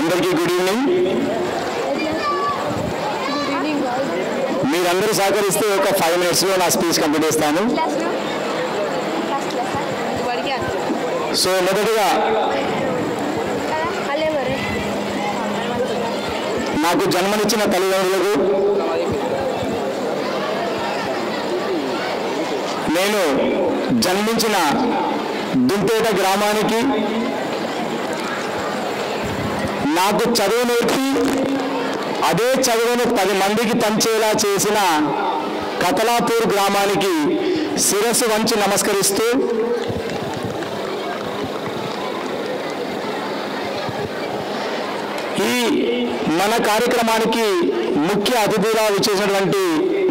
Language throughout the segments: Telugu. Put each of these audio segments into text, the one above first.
అందరికీ గుడ్ ఈవినింగ్. మీరందరూ సహకరిస్తే ఒక 5 minutesలో నా స్పీచ్ కంప్లీట్ చేస్తాను. సో మొదటిగా నాకు జన్మనిచ్చిన తల్లిదండ్రులకు, నేను జన్మించిన దుంపేట గ్రామానికి, నాకు చదువు నేర్పి అదే చదువును 10 మందికి పంచేలా చేసిన కతలాపూర్ గ్రామానికి శిరస్సు వంచి నమస్కరిస్తూ ఈ మన కార్యక్రమానికి ముఖ్య అతిథిగా విచ్చేసినటువంటి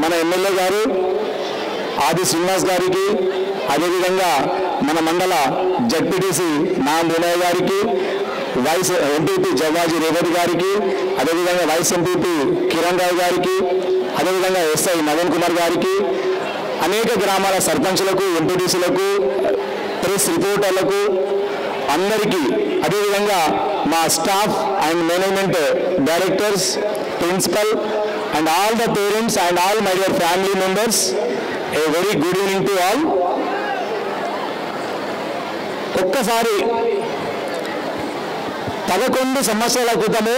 మన ఎమ్మెల్యే గారు ఆది శ్రీనివాస్ గారికి, అదేవిధంగా మన మండల జడ్పీటీసీ నా మునయ్య గారికి, వైస్ ఎంపీపీ జవాజీ రేవతి గారికి, అదేవిధంగా వైస్ ఎంపీపీ కిరణ్ రావు గారికి, అదేవిధంగా ఎస్ఐ నవీన్ కుమార్ గారికి, అనేక గ్రామాల సర్పంచులకు, ఎంపీటీసీలకు, ప్రెస్ రిపోర్టర్లకు అందరికీ, అదేవిధంగా మా staff and management directors, principal and all the parents and all my dear family members, a very good evening to all. ఒక్కసారి 11 సంవత్సరాల క్రితము,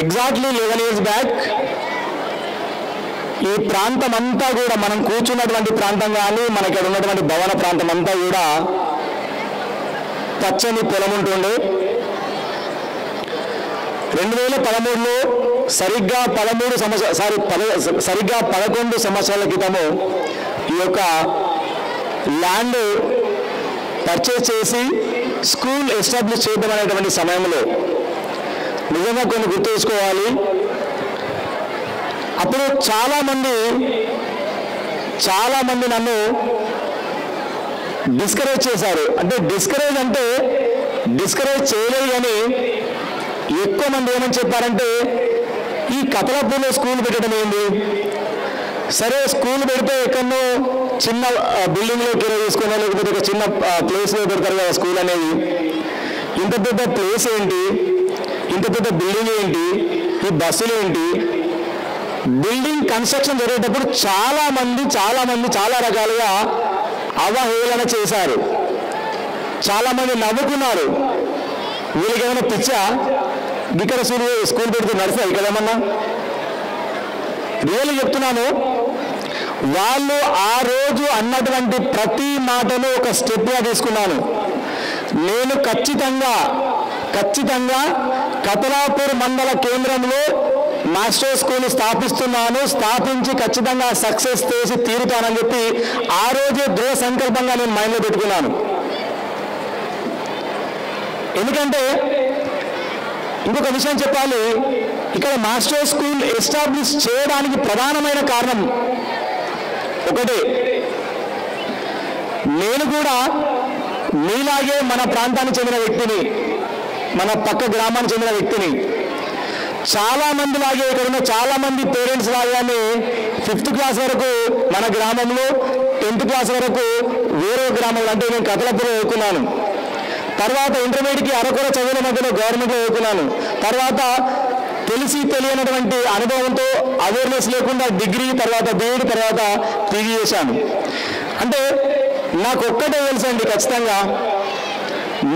ఎగ్జాక్ట్లీ 11 years బ్యాక్, ఈ ప్రాంతం అంతా కూడా, మనం కూర్చున్నటువంటి ప్రాంతం కానీ మన ఇక్కడ ఉన్నటువంటి భవన ప్రాంతం అంతా కూడా పచ్చని పొలం ఉంటుండే. 2013లో సరిగ్గా 11 సంవత్సరాల క్రితము ఈ యొక్క ల్యాండ్ పర్చేస్ చేసి స్కూల్ ఎస్టాబ్లిష్ చేయడం అనేటువంటి సమయంలో నిజంగా కొన్ని గుర్తు చేసుకోవాలి. అప్పుడు చాలామంది నన్ను డిస్కరేజ్ చేశారు. అంటే డిస్కరేజ్ చేయలేదు, కానీ ఎక్కువ మంది ఏమని చెప్పారంటే, ఈ కతలాపూర్లో స్కూల్ పెట్టడం ఏంది, సరే స్కూల్ పెడితే ఎక్కడో చిన్న బిల్డింగ్లో కిరా తీసుకున్నా, లేకపోతే ఒక చిన్న ప్లేస్లో పెడతారు కదా స్కూల్ అనేది, ఇంత పెద్ద ప్లేస్ ఏంటి, ఇంత పెద్ద బిల్డింగ్ ఏంటి, ఈ బస్సులు ఏంటి. బిల్డింగ్ కన్స్ట్రక్షన్ జరిగేటప్పుడు చాలా రకాలుగా అవహేళన చేశారు. చాలామంది నవ్వుకున్నారు. వీళ్ళకి ఏమైనా పిచ్చా, ఇక్కడ స్కూల్ పెడితే నడుస్తా ఇక్కడ ఏమన్నా? రియల్ చెప్తున్నాను, వాళ్ళు ఆ రోజు అన్నటువంటి ప్రతి మాటను ఒక స్టెప్గా తీసుకున్నాను. నేను ఖచ్చితంగా కతలాపూర్ మండల కేంద్రంలో మాస్టర్ స్కూల్ స్థాపించి ఖచ్చితంగా సక్సెస్ చేసి తీరుతానని చెప్పి ఆ రోజే దృఢ సంకల్పంగా నేను మైండ్లో పెట్టుకున్నాను. ఎందుకంటే ఇంకొక విషయం చెప్పాలి, ఇక్కడ మాస్టర్ స్కూల్ ఎస్టాబ్లిష్ చేయడానికి ప్రధానమైన కారణం ఒకటే. నేను కూడా మీలాగే మన ప్రాంతానికి చెందిన వ్యక్తిని, మన పక్క గ్రామానికి చెందిన వ్యక్తిని. చాలామంది లాగే ఇక్కడ ఉన్న చాలామంది పేరెంట్స్ లాగానే 5th క్లాస్ వరకు మన గ్రామంలో, 10th క్లాస్ వరకు వేరే గ్రామంలో, అంటే నేను కతలాపూర్లో చదువుకున్నాను. తర్వాత ఇంటర్మీడియట్కి అరకొర చదువుల మధ్యలో గవర్నమెంట్లో చదువుకున్నాను. తర్వాత తెలియనటువంటి అనుభవంతో, అవేర్నెస్ లేకుండా డిగ్రీ, తర్వాత బీఈడి, తర్వాత పీజీ చేశాను. అంటే నాకు ఒక్కటే తెలుసండి, ఖచ్చితంగా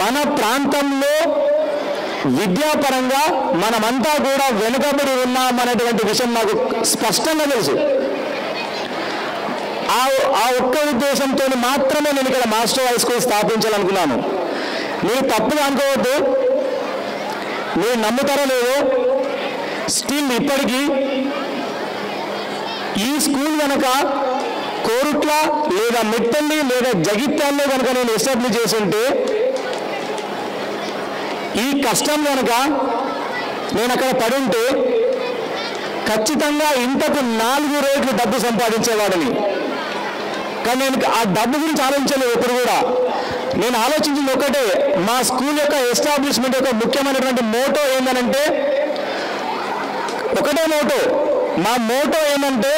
మన ప్రాంతంలో విద్యాపరంగా మనమంతా కూడా వెనుకబడి ఉన్నామనేటువంటి విషయం నాకు స్పష్టంగా తెలుసు. ఆ ఒక్క ఉద్దేశంతో మాత్రమే నేను ఇక్కడ మాస్టర్ హై స్కూల్ స్థాపించాలనుకున్నాను. మీరు తప్పుగా అనుకోవద్దు, మీరు నమ్ముతారో లేదో, స్టిల్ ఇప్పటికీ ఈ స్కూల్ కనుక కోరుట్ల లేదా మెట్టల్లి లేదా జగిత్యాల్లో కనుక నేను ఎస్టాబ్లిష్ చేసి ఉంటే, ఈ కష్టం కనుక నేను అక్కడ పడి ఉంటే ఖచ్చితంగా ఇంతకు 4 రెట్లు డబ్బు సంపాదించేవాడిని. కానీ నేను ఆ డబ్బు గురించి ఆలోచించలేదు ఎప్పుడు కూడా. నేను ఆలోచించింది ఒకటే, మా స్కూల్ యొక్క ఎస్టాబ్లిష్మెంట్ యొక్క ముఖ్యమైనటువంటి మోటో ఏంటంటే, ఒకటే మోటో, మా మోటో ఏమంటే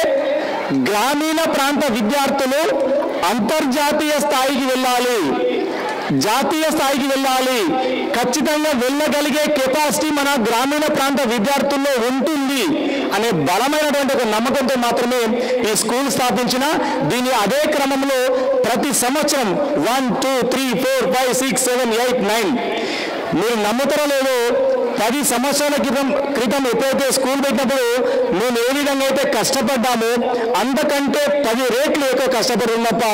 గ్రామీణ ప్రాంత విద్యార్థులు అంతర్జాతీయ స్థాయికి వెళ్ళాలి. జాతీయ స్థాయికి వెళ్ళాలి, ఖచ్చితంగా వెళ్ళగలిగే కెపాసిటీ మన గ్రామీణ ప్రాంత విద్యార్థుల్లో ఉంటుంది అనే బలమైనటువంటి ఒక నమ్మకంతో మాత్రమే ఈ స్కూల్ స్థాపించిన. దీని అదే క్రమంలో ప్రతి సంవత్సరం 1, 2, 3, 4, 5, 6, 7, 8, 9 మీరు నమ్ముతారో లేదో 10 సంవత్సరాల క్రితం ఎప్పుడైతే స్కూల్ పెట్టినప్పుడు మేము ఏ విధంగా అయితే కష్టపడ్డామో అంతకంటే 10 రెట్లు ఎక్కువ కష్టపడి తప్ప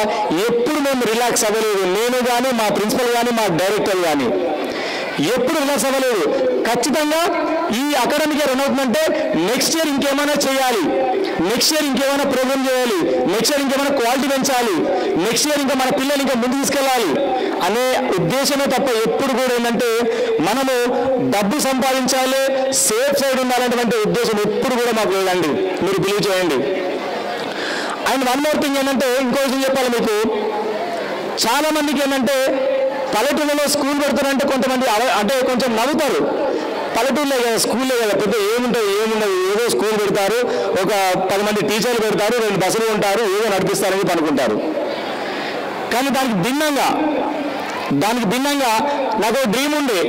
ఎప్పుడు మేము రిలాక్స్ అవ్వలేదు. నేను కానీ, మా ప్రిన్సిపల్ కానీ, మా డైరెక్టర్ కానీ ఎప్పుడు రిలాక్స్ అవ్వలేదు. ఖచ్చితంగా ఈ అకాడమిక్ ఇయర్ ఏమవుతుందంటే నెక్స్ట్ ఇయర్ ఇంకేమైనా చేయాలి, నెక్స్ట్ ఇయర్ ఇంకేమైనా ప్రోగ్రామ్ చేయాలి, నెక్స్ట్ ఇయర్ ఇంకేమైనా క్వాలిటీ పెంచాలి, నెక్స్ట్ ఇయర్ ఇంకా మన పిల్లలు ఇంకా ముందు తీసుకెళ్ళాలి అనే ఉద్దేశమే తప్ప ఎప్పుడు కూడా ఏంటంటే మనము డబ్బు సంపాదించాలి, సేఫ్ సైడ్ ఉండాలనేటువంటి ఉద్దేశం ఎప్పుడు కూడా మాకు లేదండి. మీరు బిలీవ్ చేయండి. అండ్ వన్ మోర్ థింగ్ ఏంటంటే, ఇంకో విషయం చెప్పాలి మీకు. చాలా మందికి ఏంటంటే పల్లెటూళ్ళలో స్కూల్ పెడతారంటే కొంతమంది అంటే కొంచెం నవ్వుతారు. పల్లెటూళ్ళే కదా, స్కూల్లే కదా, పెద్ద ఏముండదు ఏదో స్కూల్ పెడతారు, ఒక 10 మంది టీచర్లు పెడతారు, 2 బస్సులు ఉంటారు, ఏదో నడిపిస్తారని అనుకుంటారు. కానీ దానికి భిన్నంగా నాకు డ్రీమ్ ఉండే,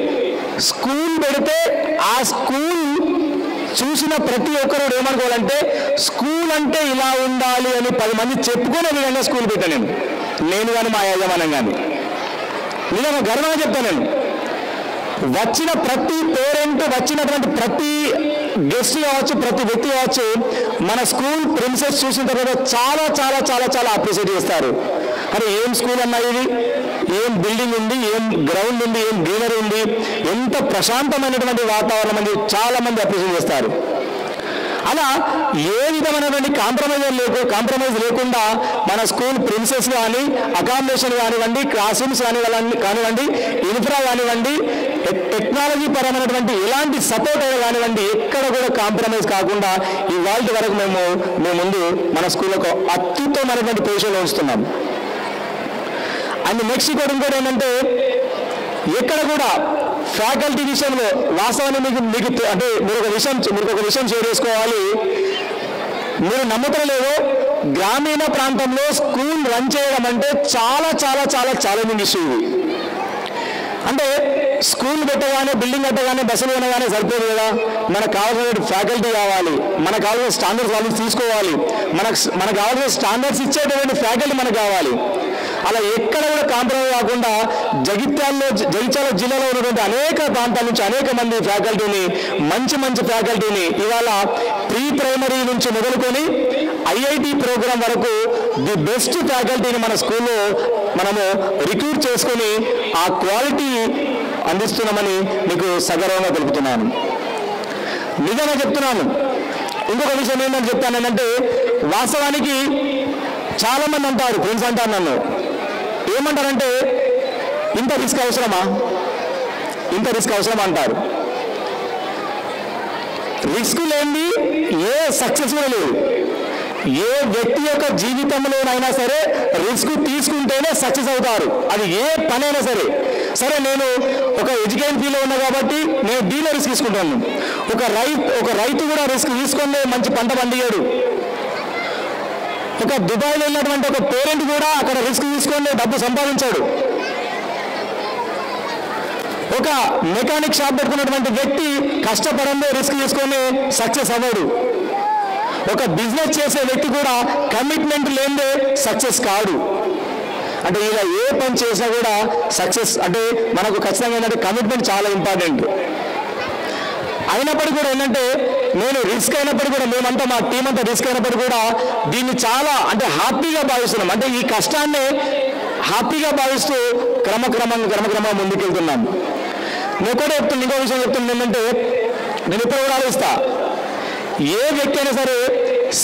స్కూల్ పెడితే ఆ స్కూల్ చూసిన ప్రతి ఒక్కరు ఏమనుకోవాలంటే స్కూల్ అంటే ఇలా ఉండాలి అని 10 మంది చెప్పుకునే విధంగా స్కూల్ పెట్టాను నేను కానీ మా యాజమాన్యం కానీ. నిజంగా గర్వంగా చెప్తాను. నేను వచ్చిన ప్రతి పేరెంట్, వచ్చినటువంటి ప్రతి గెస్ట్ కావచ్చు, ప్రతి వ్యక్తి కావచ్చు, మన స్కూల్ ప్రిన్సెస్ చూసిన తర్వాత చాలా చాలా చాలా చాలా అప్రిషియేట్ చేస్తారు. అరే ఏం స్కూల్ అన్నా ఇది, ఏం బిల్డింగ్ ఉంది, ఏం గ్రౌండ్ ఉంది, ఏం గ్రీనరీ ఉంది, ఎంత ప్రశాంతమైనటువంటి వాతావరణం అని చాలా మంది అప్రిషియేట్ చేస్తారు. అలా ఏ విధమైనటువంటి కాంప్రమైజ్ లేకుండా మన స్కూల్ ప్రిన్సెస్ కానీ, అకామిడేషన్ కానివ్వండి, క్లాస్ రూమ్స్ కానివ్వండి, ఇన్ఫ్రా కానివ్వండి, టెక్నాలజీ పరమైనటువంటి ఎలాంటి సపోర్ట్ అయినా కానివ్వండి, ఎక్కడ కూడా కాంప్రమైజ్ కాకుండా ఇవాళ వరకు మేము ముందు మన స్కూల్లో అత్యుత్తమైనటువంటి పొజిషన్లో ఉంచుతున్నాం. అండ్ నెక్స్ట్ ఇంకోటి ఏంటంటే, ఎక్కడ కూడా ఫ్యాకల్టీ విషయంలో వాస్తవాన్ని మీకు అంటే మీరు ఒక విషయం షేర్ చేసుకోవాలి. మీరు నమ్మకం లేదో, గ్రామీణ ప్రాంతంలో స్కూల్ రన్ చేయడం అంటే చాలా చాలా చాలా ఛాలెంజింగ్ ఇష్యూ ఇది. అంటే స్కూల్ పెట్టగానే, బిల్డింగ్ కట్టగానే, బస్సులు కొనగానే సరిపోదు కదా, మనకు కావాల్సిన ఫ్యాకల్టీ కావాలి, మనకు కావాల్సిన స్టాండర్డ్స్ వాళ్ళు తీసుకోవాలి, మనకు కావాల్సిన స్టాండర్డ్స్ ఇచ్చేటువంటి ఫ్యాకల్టీ మనకు కావాలి. అలా ఎక్కడ కూడా కాంప్రమైజ్ కాకుండా జగిత్యాల జిల్లాలో ఉన్నటువంటి అనేక ప్రాంతాల నుంచి అనేక మంది ఫ్యాకల్టీని, మంచి ఫ్యాకల్టీని ఇవాళ ప్రీ ప్రైమరీ నుంచి మొదలుకొని ఐఐటి ప్రోగ్రాం వరకు ది బెస్ట్ ఫ్యాకల్టీని మన స్కూల్లో మనము రిక్రూట్ చేసుకొని ఆ క్వాలిటీ అందిస్తున్నామని మీకు సగర్వంగా తెలుపుతున్నాను. నిజంగా చెప్తున్నాను. ఇంకొక విషయం ఏంటని చెప్తానంటే, వాస్తవానికి చాలా మంది అంటారు, ఫ్రెండ్స్ అంటారు, నన్ను ఏమంటారంటే ఇంత రిస్క్ అవసరమా అంటారు. రిస్క్ లేని ఏ సక్సెస్ కూడా లేదు. ఏ వ్యక్తి యొక్క జీవితంలోనైనా సరే రిస్క్ తీసుకుంటేనే సక్సెస్ అవుతారు. అది ఏ పనైనా సరే నేను ఒక ఎడ్యుకేషన్ ఫీల్డ్లో ఉన్నా కాబట్టి నేను దీనిలో రిస్క్ తీసుకుంటాను. ఒక రైతు కూడా రిస్క్ తీసుకుంటే మంచి పంట పండియాడు. ఒక దుబాయ్లో వెళ్ళినటువంటి ఒక పేరెంట్ కూడా అక్కడ రిస్క్ తీసుకొని డబ్బు సంపాదించాడు. ఒక మెకానిక్ షాప్ పెట్టుకున్నటువంటి వ్యక్తి కష్టపడంలో రిస్క్ తీసుకొని సక్సెస్ అవ్వడు. ఒక బిజినెస్ చేసే వ్యక్తి కూడా కమిట్మెంట్ లేనిదే సక్సెస్ కాడు. అంటే ఇలా ఏ పని చేసినా కూడా సక్సెస్ అంటే మనకు ఖచ్చితంగా ఏంటంటే కమిట్మెంట్ చాలా ఇంపార్టెంట్. అయినప్పటికీ కూడా ఏంటంటే నేను రిస్క్ అయినప్పటికీ కూడా మేమంతా మా టీం అంతా రిస్క్ అయినప్పటికీ కూడా దీన్ని చాలా అంటే హ్యాపీగా భావిస్తున్నాం. అంటే ఈ కష్టాన్ని హ్యాపీగా భావిస్తూ క్రమక్రమంగా ముందుకెళ్తున్నాం. నేను కూడా చెప్తున్నాను, ఇంకో విషయం చెప్తున్నాను ఏంటంటే, నేను ఇప్పుడు కూడా ఆలోచిస్తా, ఏ వ్యక్తి అయినా సరే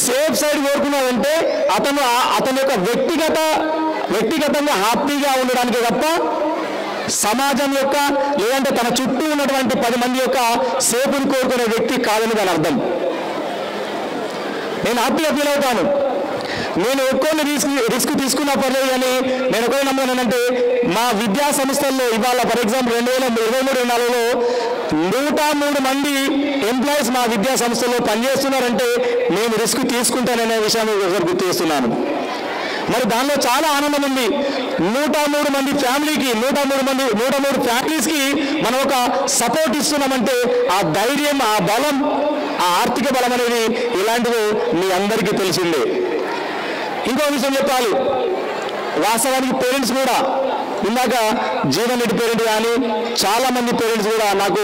సేఫ్ సైడ్ కోరుకున్నాడంటే అతని యొక్క వ్యక్తిగతంగా హ్యాపీగా ఉండడానికి తప్ప సమాజం యొక్క లేదంటే తన చుట్టూ ఉన్నటువంటి 10 మంది యొక్క సేఫ్ని కోరుకునే వ్యక్తి కాదని దాని అర్థం. నేను హ్యాపీగా ఫీల్ అవుతాను. నేను ఎక్కువ రిస్క్ తీసుకున్నా పర్లేదు, కానీ నేను ఎక్కువ నమ్మానంటే మా విద్యా సంస్థల్లో ఇవాళ ఫర్ ఎగ్జాంపుల్ 2023-24లో 103 మంది ఎంప్లాయీస్ మా విద్యా సంస్థల్లో పనిచేస్తున్నారంటే నేను రిస్క్ తీసుకుంటాననే విషయాన్ని ఒకసారి గుర్తు చేస్తున్నాను. మరి దానిలో చాలా ఆనందం ఉంది. 103 మంది ఫ్యామిలీకి 103 ఫ్యామిలీస్కి మనం ఒక సపోర్ట్ ఇస్తున్నామంటే ఆ ధైర్యం, ఆ బలం, ఆ ఆర్థిక బలం అనేది ఇలాంటివి మీ అందరికీ తెలిసిందే. ఇంకో విషయం చెప్పాలి, వాస్తవానికి పేరెంట్స్ కూడా ఇందాక జీవన్ రెడ్డి పేరెంట్ కానీ చాలా మంది పేరెంట్స్ కూడా నాకు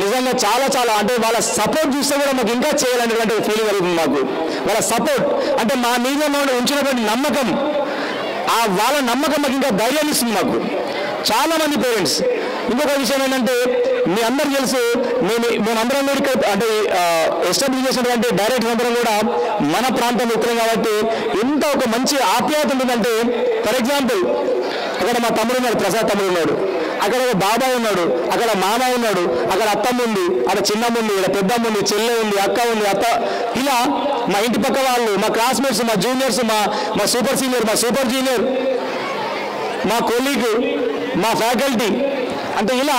నిజంగా చాలా అంటే వాళ్ళ సపోర్ట్ చూస్తే కూడా మాకు ఇంకా చేయాలనేటువంటి ఫీలింగ్ కలుగుతుంది. మాకు వాళ్ళ సపోర్ట్ అంటే మా మీద ఉంచినటువంటి నమ్మకం, ఆ వాళ్ళ నమ్మకం మాకు ఇంకా ధైర్యాన్ని ఇస్తుంది మాకు చాలా మంది పేరెంట్స్. ఇంకొక విషయం ఏంటంటే మీ అందరూ తెలుసు, మేమందరం కూడా అంటే ఎస్టాబ్లిష్ చేసినటువంటి డైరెక్టర్ అందరం కూడా మన ప్రాంతం వ్యక్తులం కాబట్టి ఎంత ఒక మంచి ఆప్యాయత ఉంటుందంటే, ఫర్ ఎగ్జాంపుల్ అక్కడ మా తమ్ముడు ఉన్నాడు, ప్రసాద్ తమ్ముడు ఉన్నాడు, అక్కడ ఒక బాబాయ్ ఉన్నాడు, అక్కడ మామ ఉన్నాడు, అక్కడ అత్తమ్మ ఉంది, అక్కడ చిన్నమ్మ ఉంది, ఇక్కడ పెద్దమ్మ ఉంది, చెల్లె ఉంది, అక్క ఉంది, అత్త, ఇలా మా ఇంటి పక్క వాళ్ళు, మా క్లాస్మేట్స్, మా జూనియర్స్, మా సూపర్ సీనియర్, మా సూపర్ జూనియర్, మా కొలీగ్, మా ఫ్యాకల్టీ, అంటే ఇలా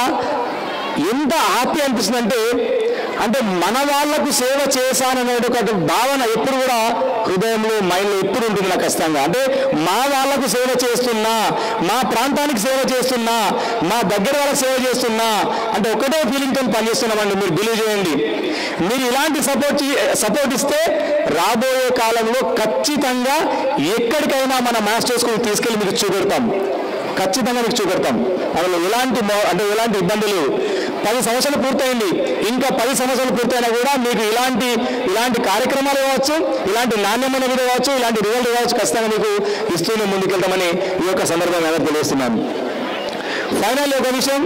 ఎంత హ్యాపీ అనిపిస్తుంది అంటే మన వాళ్లకు సేవ చేశాననే ఒక భావన ఎప్పుడు కూడా హృదయంలో, మైండ్లో ఎప్పుడు ఉంటుంది నాకు ఖచ్చితంగా. అంటే మా వాళ్లకు సేవ చేస్తున్నా, మా ప్రాంతానికి సేవ చేస్తున్నా, మా దగ్గర వాళ్ళకి సేవ చేస్తున్నా అంటే ఒకటే ఫీలింగ్తో పనిచేస్తున్నామండి. మీరు బిలీవ్ చేయండి. మీరు ఇలాంటి సపోర్ట్ ఇస్తే రాబోయే కాలంలో ఖచ్చితంగా ఎక్కడికైనా మన మాస్టర్ స్కూల్ తీసుకెళ్ళి మీకు చూపెడతాం, ఖచ్చితంగా మీకు చూపెడతాం. అందులో ఎలాంటి ఇబ్బంది లేవు. 10 సంవత్సరాలు పూర్తయింది, ఇంకా 10 సంవత్సరాలు పూర్తయినా కూడా మీకు ఇలాంటి కార్యక్రమాలు కావచ్చు, ఇలాంటి నాణ్యమైన విధి కావచ్చు, ఇలాంటి రిజల్ట్ కావచ్చు, ఖచ్చితంగా మీకు ఇస్తూనే ముందుకెళ్తామని ఈ యొక్క సందర్భంగా తెలియజేస్తున్నాను. ఫైనల్ ఒక విషయం,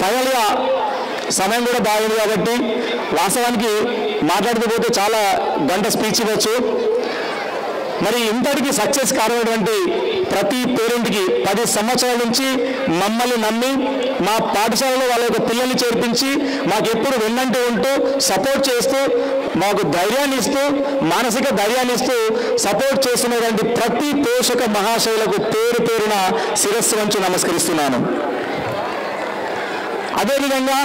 ఫైనల్గా సమయం కూడా బాగుంది కాబట్టి వాస్తవానికి మాట్లాడుతూ పోతే చాలా గంట స్పీచ్ ఇవ్వచ్చు. మరి ఇంతటికి సక్సెస్ కానటువంటి ప్రతి పేరెంట్కి 10 సంవత్సరాల నుంచి మమ్మల్ని నమ్మి మా పాఠశాలలో వాళ్ళ యొక్క పిల్లల్ని చేర్పించి మాకు ఎప్పుడు వెన్నంటూ ఉంటూ సపోర్ట్ చేస్తూ మాకు ధైర్యాన్ని ఇస్తూ మానసిక ధైర్యాన్ని ఇస్తూ సపోర్ట్ చేస్తున్నటువంటి ప్రతి పోషక మహాశయులకు పేరున శిరస్సు వంచి నమస్కరిస్తున్నాను. అదేవిధంగా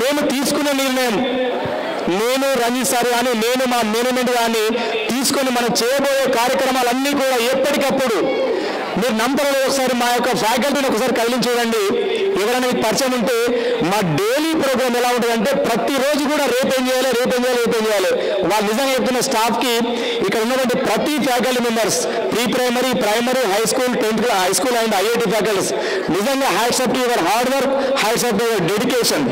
మేము తీసుకునే నిర్ణయం, నేను రంజిత్ సార్ కానీ నేను మా మేనేజ్మెంట్ కానీ తీసుకొని మనం చేయబోయే కార్యక్రమాలన్నీ కూడా ఎప్పటికప్పుడు మీరు నమ్మకంలో ఒకసారి మా యొక్క ఫ్యాకల్టీని ఒకసారి కదిలించి చూడండి. ఎవరైనా మీకు పరిచయం ఉంటే మా డైలీ ప్రోగ్రామ్ ఎలా ఉంటుందంటే ప్రతిరోజు కూడా రేపేం చేయాలి వాళ్ళు నిజంగా చెప్తున్న స్టాఫ్కి ఇక్కడ ఉన్నటువంటి ప్రతి faculty members, pre primary, primary, high school, 10th high school and IIT faculties నిజంగా hats off to your hard work, hats off to your dedication.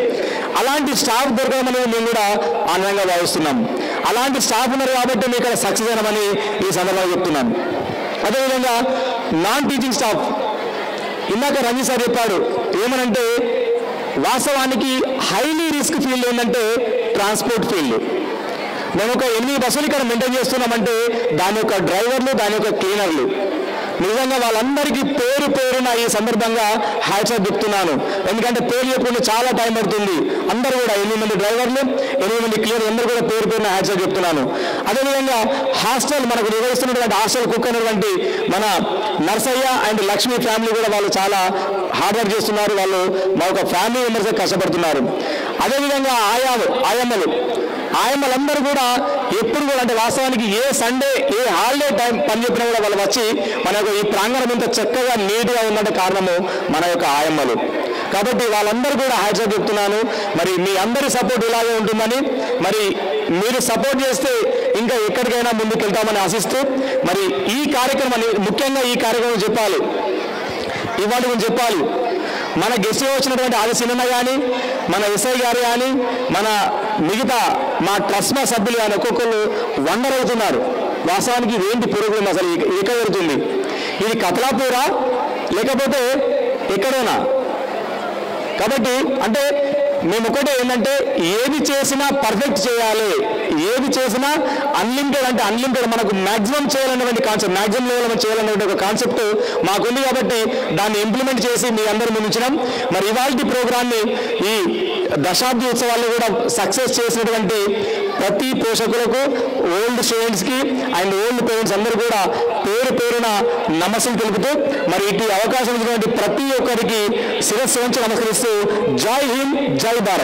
అలాంటి స్టాఫ్ దొరకడం అనేది మేము కూడా ఆనందంగా భావిస్తున్నాం. అలాంటి స్టాఫ్ ఉన్నారు కాబట్టి మీకు ఇక్కడ సక్సెస్ అయినామని ఈ సందర్భంగా చెప్తున్నాను. అదేవిధంగా నాన్ టీచింగ్ స్టాఫ్, ఇందాక రంజిత్ సార్ చెప్పాడు ఏమనంటే వాస్తవానికి హైలీ రిస్క్ ఫీల్డ్ ఏంటంటే ట్రాన్స్పోర్ట్ ఫీల్డ్. మేము ఒక 8 బస్సులు ఇక్కడ మెయింటైన్ చేస్తున్నామంటే దాని యొక్క డ్రైవర్లు, దాని యొక్క క్లీనర్లు, నిజంగా వాళ్ళందరికీ పేరున ఈ సందర్భంగా హ్యాట్స్ ఆఫ్ చెప్తున్నాను. ఎందుకంటే పేరు చెప్పుకుంటే చాలా టైం పడుతుంది. అందరూ కూడా 8 మంది డ్రైవర్లు, 8 మంది క్లీనర్ అందరూ కూడా పేరున హ్యాట్స్ ఆఫ్ చెప్తున్నాను. అదేవిధంగా హాస్టల్ మనకు నిర్వహిస్తున్నటువంటి హాస్టల్ కుక్ అనేటువంటి మన నర్సయ్య అండ్ లక్ష్మి ఫ్యామిలీ కూడా వాళ్ళు చాలా హార్డ్ వర్క్ చేస్తున్నారు. వాళ్ళు మా ఒక ఫ్యామిలీ మెంబర్స్ కష్టపడుతున్నారు. అదేవిధంగా ఆయమ్మలందరూ కూడా ఎప్పుడు కూడా అంటే వాస్తవానికి ఏ సండే, ఏ హాలిడే టైం పని చెప్పినా కూడా వాళ్ళు వచ్చి మన యొక్క ఈ ప్రాంగణం ఇంత చక్కగా నీట్గా ఉందంటే కారణము మన యొక్క ఆయమ్మలు. కాబట్టి వాళ్ళందరూ కూడా హ్యాట్స్ ఆఫ్ చెప్తున్నాను. మరి మీ అందరి సపోర్ట్ ఇలాగే ఉంటుందని, మరి మీరు సపోర్ట్ చేస్తే ఇంకా ఎక్కడికైనా ముందుకెళ్తామని ఆశిస్తూ మరి ఈ కార్యక్రమాన్ని ముఖ్యంగా ఈ కార్యక్రమం చెప్పాలి, ఇవాళ గురించి చెప్పాలి. మన గెస్ట్గా వచ్చినటువంటి ఆది సినిమ కానీ, మన ఎస్ఐ గారు కానీ, మన మిగతా మా ట్రస్మా సభ్యులు కానీ ఒక్కొక్కరు వండర్ అవుతున్నారు. వాస్తవానికి ఇదేంటి ప్రోగ్రాం, అసలు ఎక్కడ జరుగుతుంది, ఇది కతలాపూరా లేకపోతే ఎక్కడైనా? కాబట్టి అంటే మేము ఒకటే ఏంటంటే ఏది చేసినా పర్ఫెక్ట్ చేయాలి, ఏది చేసినా అన్లిమిటెడ్ అంటే అన్లిమిటెడ్ మనకు మ్యాక్సిమం చేయాలనేటువంటి కాన్సెప్ట్, మ్యాక్సిమం లెవెల్ చేయాలనేటువంటి ఒక కాన్సెప్ట్ మాకుంది. కాబట్టి దాన్ని ఇంప్లిమెంట్ చేసి మీ అందరి ముందు ఉంచినాం. మరి ఇవాల్టి ప్రోగ్రాన్ని ఈ దశాబ్ది ఉత్సవాల్లో కూడా సక్సెస్ చేసినటువంటి ప్రతి పోషకులకు, ఓల్డ్ స్టూడెంట్స్కి అండ్ ఓల్డ్ పేరెంట్స్ అందరూ కూడా పేరున నమస్సులు తెలుపుతూ మరి ఇటు అవకాశం ఇచ్చినటువంటి ప్రతి ఒక్కరికి శిరస్సు వంచి నమస్కరిస్తూ జై హింద్, జై భారత్.